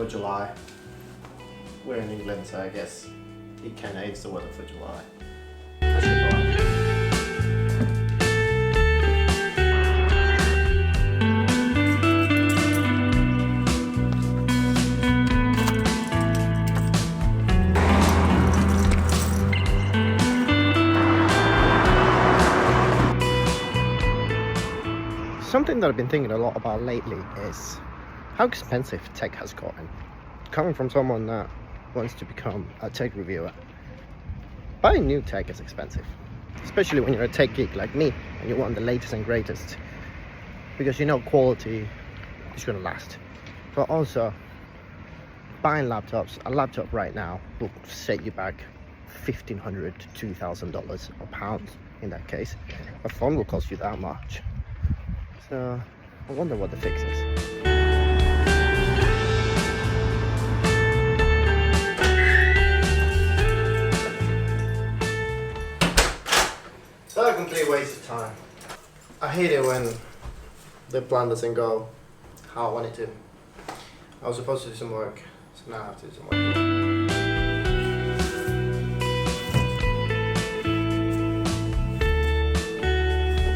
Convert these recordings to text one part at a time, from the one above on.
for July. We're in England, so I guess it kind of is the weather for July. Something that I've been thinking a lot about lately is how expensive tech has gotten. Coming from someone that wants to become a tech reviewer, buying new tech is expensive, especially when you're a tech geek like me and you want the latest and greatest, because you know quality is going to last. But also, buying laptops, a laptop right now will set you back $1,500 to $2,000 or pounds in that case. A phone will cost you that much. So I wonder what the fix is. It's not a complete waste of time. I hate it when the plan doesn't go how I want it to. I was supposed to do some work, so now I have to do some work.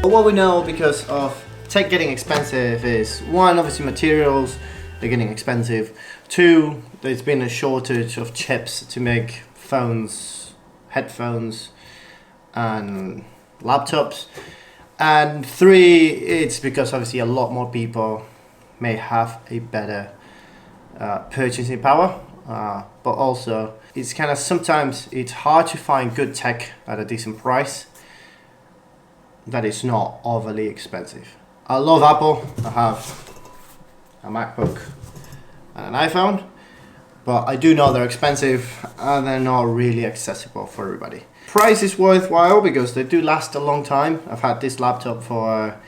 But what we know because of tech getting expensive is, one, obviously materials, they're getting expensive. Two, there's been a shortage of chips to make phones, headphones, and laptops. And three, it's because obviously a lot more people may have a better purchasing power. But also, it's kind of, sometimes it's hard to find good tech at a decent price that is not overly expensive. I love Apple. I have a MacBook and an iPhone, but I do know they're expensive and they're not really accessible for everybody. Price is worthwhile because they do last a long time. I've had this laptop for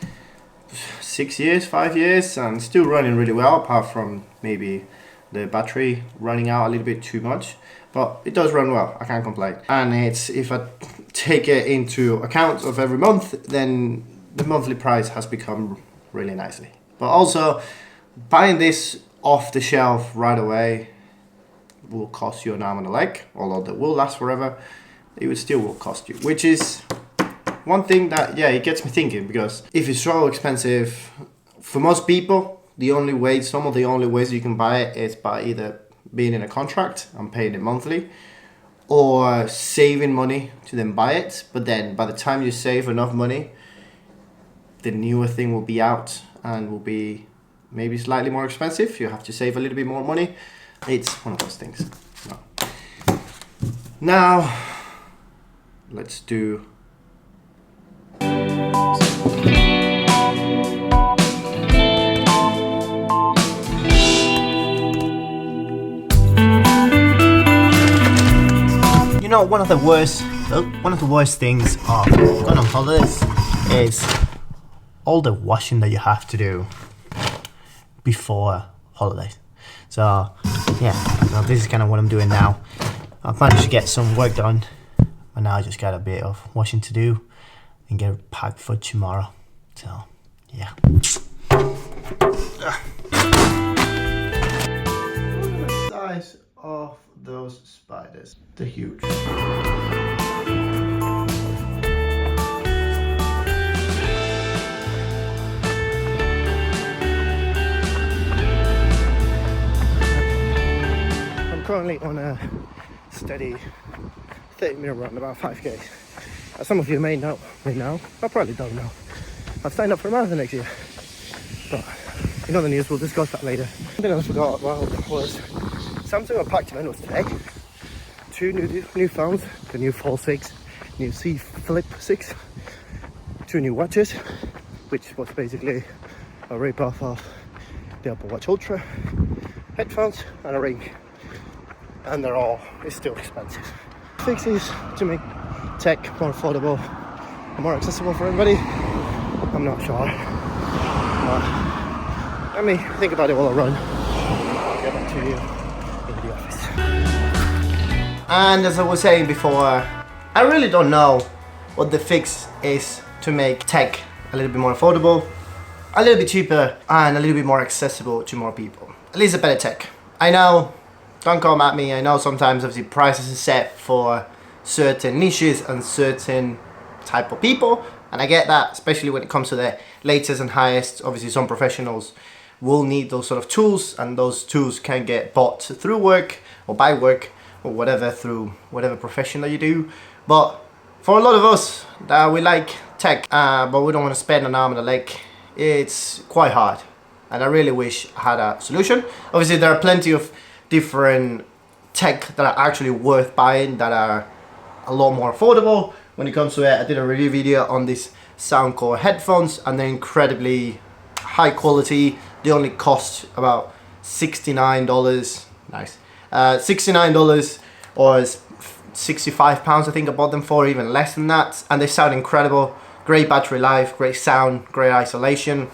6 years, 5 years, and still running really well, apart from maybe the battery running out a little bit too much. But it does run well, I can't complain. And it's, if I take it into account of every month, then the monthly price has become really nicely. But also, buying this off the shelf right away will cost you an arm and a leg, although that will last forever. It would still will cost you, which is one thing that, yeah, it gets me thinking, because if it's so expensive, for most people, some of the only ways you can buy it is by either being in a contract and paying it monthly, or saving money to then buy it. But then by the time you save enough money, the newer thing will be out and will be maybe slightly more expensive. You have to save a little bit more money. It's one of those things. No. Now, let's do... You know, one of the worst things of going on holidays is all the washing that you have to do before holidays. So yeah, so this is kind of what I'm doing now. I've managed to get some work done, but now I just got a bit of washing to do and get it packed for tomorrow. So yeah. Look at the size of those spiders. They're huge. Currently on a steady 30-minute run, about 5k. As some of you may know, I probably don't know. I've signed up for a marathon next year, but in other news, we'll discuss that later. Something else I forgot about was Samsung unpacked event was today. 2 new phones, the new Fold 6, new Z Flip 6, 2 new watches, which was basically a rip-off of the Apple Watch Ultra, headphones, and a ring. And it's still expensive. Fix is to make tech more affordable and more accessible for everybody. I'm not sure. Let me think about it while I run. I'll get back to you in the office. And as I was saying before, I really don't know what the fix is to make tech a little bit more affordable, a little bit cheaper, and a little bit more accessible to more people. At least a better tech. I know, don't come at me, I know sometimes obviously prices are set for certain niches and certain type of people, and I get that, especially when it comes to the latest and highest. Obviously some professionals will need those sort of tools, and those tools can get bought through work or by work or whatever, through whatever profession that you do. But for a lot of us that we like tech, but we don't want to spend an arm and a leg, it's quite hard, and I really wish I had a solution. Obviously there are plenty of different tech that are actually worth buying, that are a lot more affordable when it comes to it. I did a review video on these Soundcore headphones, and they're incredibly high quality. They only cost about $69. Nice. $69 or 65 pounds, I think I bought them for, even less than that, and they sound incredible. Great battery life, great sound, great isolation,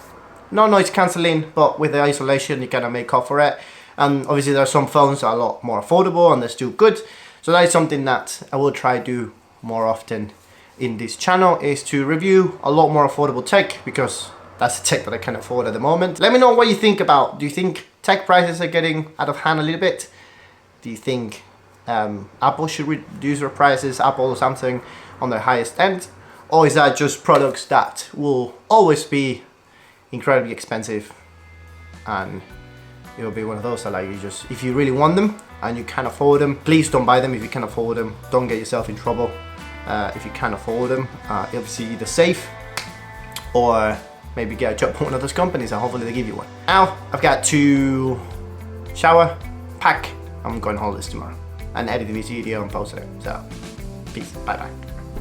no noise cancelling, but with the isolation you kind of make up for it. And obviously there are some phones that are a lot more affordable and they're still good, so that is something that I will try to do more often in this channel, is to review a lot more affordable tech, because that's the tech that I can afford at the moment. Let me know what you think about, do you think tech prices are getting out of hand a little bit? Do you think Apple should reduce their prices, Apple or Samsung, on their highest end? Or is that just products that will always be incredibly expensive, and it will be one of those that, like, you just, if you really want them and you can't afford them, please don't buy them. If you can afford them, don't get yourself in trouble. If you can't afford them, obviously either save or maybe get a job at one of those companies and hopefully they give you one. Now I've got to shower, pack, I'm going holidays tomorrow, and edit this video and post it. So peace, bye bye.